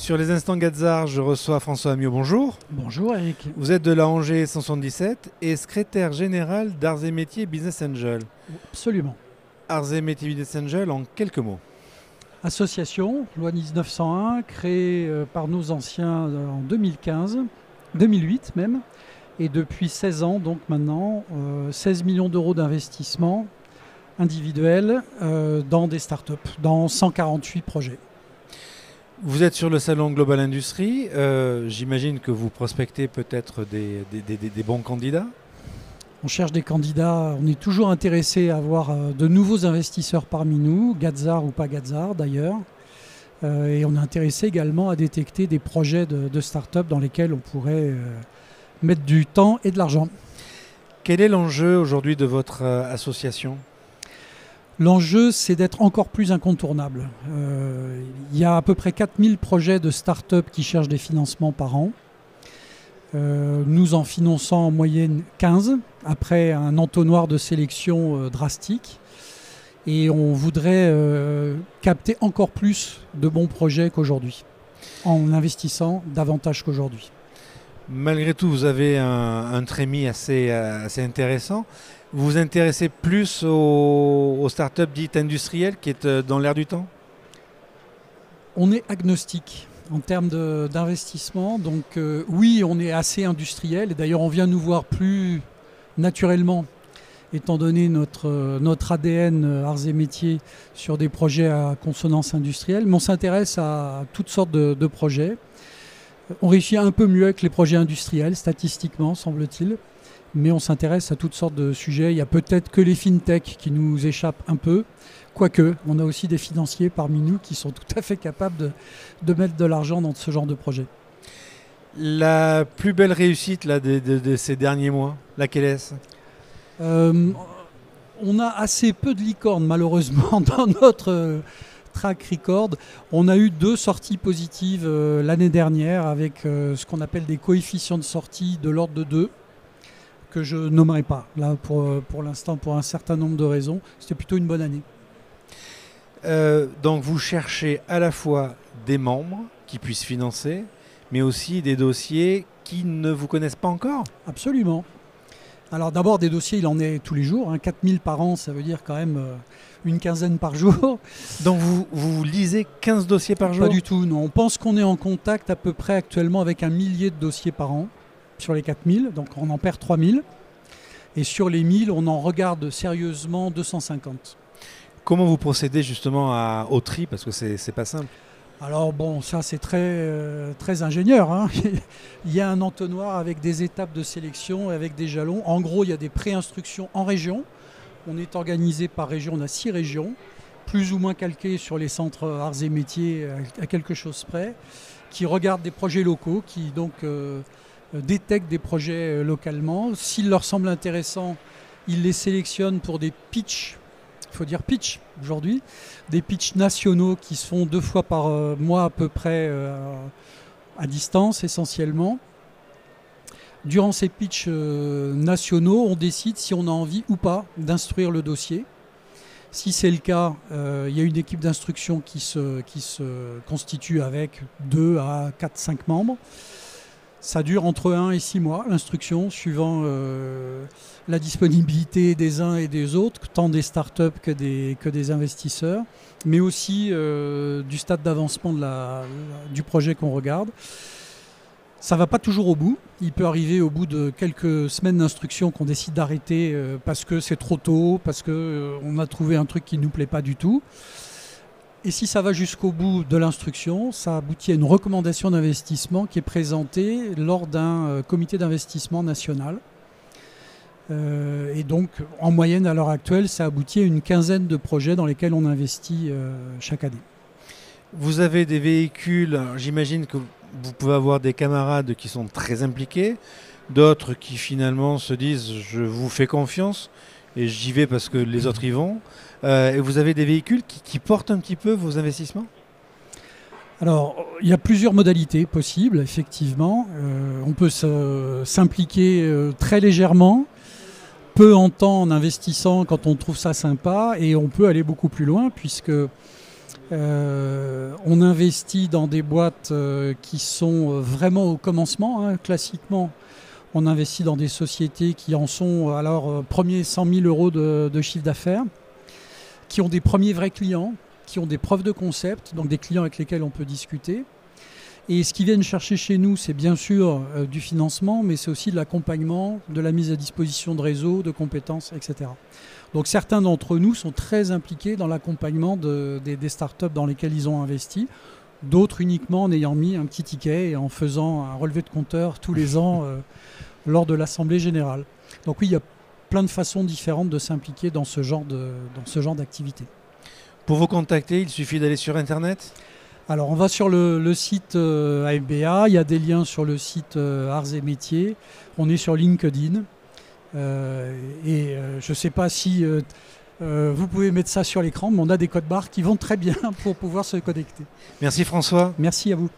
Sur les instants Gadzar, je reçois François Amiot. Bonjour. Bonjour Eric. Vous êtes de la Angers 177 et secrétaire général d'Arts et Métiers Business Angel. Absolument. Arts et Métiers Business Angel en quelques mots. Association, loi 1901, créée par nos anciens en 2015, 2008 même, et depuis 16 ans, donc maintenant, 16 millions d'euros d'investissement individuel dans des startups, dans 148 projets. Vous êtes sur le salon Global Industrie. J'imagine que vous prospectez peut-être des bons candidats. On cherche des candidats, on est toujours intéressé à avoir de nouveaux investisseurs parmi nous, Gadzar ou pas Gadzar d'ailleurs. Et on est intéressé également à détecter des projets de start-up dans lesquels on pourrait mettre du temps et de l'argent. Quel est l'enjeu aujourd'hui de votre association ? L'enjeu, c'est d'être encore plus incontournable. Il y a à peu près 4000 projets de start-up qui cherchent des financements par an. Nous en finançons en moyenne 15, après un entonnoir de sélection drastique. Et on voudrait capter encore plus de bons projets qu'aujourd'hui, en investissant davantage qu'aujourd'hui. Malgré tout, vous avez un trémie assez intéressant. Vous vous intéressez plus aux startups dites industrielles qui est dans l'air du temps ? On est agnostique en termes d'investissement. Donc oui, on est assez industriel. Et d'ailleurs, on vient nous voir plus naturellement, étant donné notre ADN Arts et Métiers sur des projets à consonance industrielle. Mais on s'intéresse à toutes sortes de projets. On réussit un peu mieux avec les projets industriels, statistiquement, semble-t-il. Mais on s'intéresse à toutes sortes de sujets. Il y a peut-être que les fintech qui nous échappent un peu. Quoique, on a aussi des financiers parmi nous qui sont tout à fait capables de mettre de l'argent dans ce genre de projet. La plus belle réussite là, de ces derniers mois, laquelle est-ce ? On a assez peu de licornes, malheureusement, dans notre track record. On a eu 2 sorties positives l'année dernière avec ce qu'on appelle des coefficients de sortie de l'ordre de 2. Que je nommerai pas, là, pour l'instant, pour un certain nombre de raisons. C'était plutôt une bonne année. Donc vous cherchez à la fois des membres qui puissent financer, mais aussi des dossiers qui ne vous connaissent pas encore ? Absolument. Alors d'abord, des dossiers, il en est tous les jours. 4000 par an, ça veut dire quand même une quinzaine par jour. Donc vous lisez 15 dossiers par jour ? Pas du tout, non. On pense qu'on est en contact à peu près actuellement avec 1 millier de dossiers par an. Sur les 4000, donc on en perd 3000. Et sur les 1000, on en regarde sérieusement 250. Comment vous procédez justement au tri ? Parce que c'est pas simple. Alors bon, ça c'est très ingénieur. Il y a un entonnoir avec des étapes de sélection, avec des jalons. En gros, il y a des pré-instructions en région. On est organisé par région, on a 6 régions, plus ou moins calquées sur les centres arts et métiers à quelque chose près, qui regardent des projets locaux, qui donc détectent des projets localement. S'ils leur semblent intéressants, ils les sélectionnent pour des pitchs, il faut dire pitch aujourd'hui, des pitchs nationaux qui se font 2 fois par mois à peu près à distance essentiellement. Durant ces pitchs nationaux, on décide si on a envie ou pas d'instruire le dossier. Si c'est le cas, il y a une équipe d'instruction qui se constitue avec 2 à 4, 5 membres. Ça dure entre 1 et 6 mois, l'instruction, suivant la disponibilité des uns et des autres, tant des startups que des investisseurs, mais aussi du stade d'avancement du projet qu'on regarde. Ça ne va pas toujours au bout. Il peut arriver au bout de quelques semaines d'instruction qu'on décide d'arrêter parce que c'est trop tôt, parce qu'on a trouvé un truc qui ne nous plaît pas du tout. Et si ça va jusqu'au bout de l'instruction, ça aboutit à une recommandation d'investissement qui est présentée lors d'un comité d'investissement national. Et donc, en moyenne, à l'heure actuelle, ça aboutit à une quinzaine de projets dans lesquels on investit chaque année. Vous avez des véhicules, j'imagine que vous pouvez avoir des camarades qui sont très impliqués, d'autres qui finalement se disent « je vous fais confiance » et j'y vais parce que les autres y vont. Et vous avez des véhicules qui portent un petit peu vos investissements ? Alors, il y a plusieurs modalités possibles, effectivement. On peut s'impliquer très légèrement, peu en temps en investissant quand on trouve ça sympa, et on peut aller beaucoup plus loin, puisque On investit dans des boîtes qui sont vraiment au commencement, hein. Classiquement, on investit dans des sociétés qui en sont à leur premier 100 000 euros de chiffre d'affaires, qui ont des premiers vrais clients, qui ont des preuves de concept, donc des clients avec lesquels on peut discuter. Et ce qu'ils viennent chercher chez nous, c'est bien sûr du financement, mais c'est aussi de l'accompagnement, de la mise à disposition de réseaux, de compétences, etc. Donc certains d'entre nous sont très impliqués dans l'accompagnement des startups dans lesquelles ils ont investi, d'autres uniquement en ayant mis un petit ticket et en faisant un relevé de compteur tous les ans lors de l'Assemblée générale. Donc oui, il y a plein de façons différentes de s'impliquer dans ce genre d'activité. Pour vous contacter, il suffit d'aller sur Internet ? Alors on va sur le site AFBA, il y a des liens sur le site Arts et Métiers, on est sur LinkedIn je ne sais pas si vous pouvez mettre ça sur l'écran, mais on a des codes barres qui vont très bien pour pouvoir se connecter. Merci François. Merci à vous.